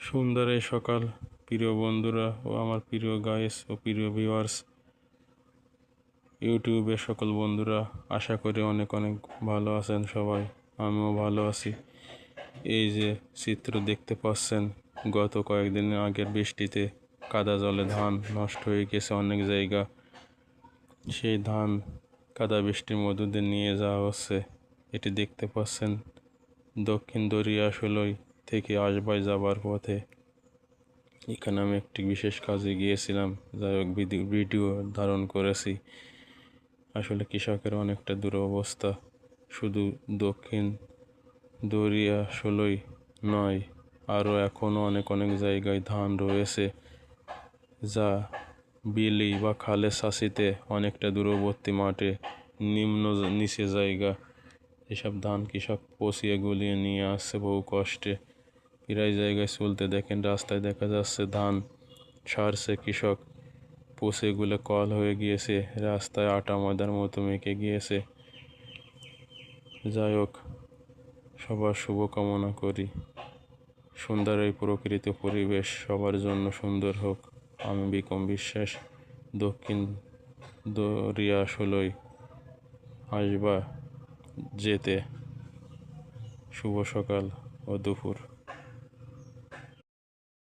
সুন্দর এই সকাল প্রিয় বন্ধুরা ও আমার প্রিয় গাইস ও প্রিয় ভিউয়ার্স, ইউটিউবের সকল বন্ধুরা, আশা করি অনেক অনেক ভালো আছেন সবাই। আমিও ভালো আছি। এই যে চিত্র দেখতে পাচ্ছেন, গত কয়েকদিন আগের বৃষ্টিতে কাদা জলে ধান নষ্ট হয়ে গেছে অনেক জায়গা। সেই ধান কাদা বৃষ্টির মধ্য দিয়ে নিয়ে যাওয়া হচ্ছে। এটি দেখতে পাচ্ছেন দক্ষিণ দরিয়াশুলই থেকে আসবাই যাবার পথে। এখানে আমি একটি বিশেষ কাজে গিয়েছিলাম, যাই হোক ভিডিও ধারণ করেছি। আসলে কৃষকের অনেকটা দুরবস্থা। শুধু দক্ষিণ দরিয়াশুলই নয়, আরও এখনও অনেক অনেক জায়গায় ধান রয়েছে, যা বিলি বা খালের শাসিতে অনেকটা দূরবর্তী মাঠে নিচে জায়গা। এসব ধান কৃষক পচিয়ে গুলিয়ে নিয়ে আসছে বহু কষ্টে। প্রায় জায়গায় চলতে দেখেন, রাস্তায় দেখা যাচ্ছে ধান সারছে কৃষক, পচে গুলে কল হয়ে গিয়েছে, রাস্তায় আটা ময়দার মতো মেখে গিয়েছে। যাই হোক, সবার শুভকামনা করি। সুন্দর এই প্রকৃত পরিবেশ সবার জন্য সুন্দর হোক। আমি বিকম বিশ্বাস, দক্ষিণ দরিয়াশুলই আসবা যেতে। শুভ সকাল ও দুপুর।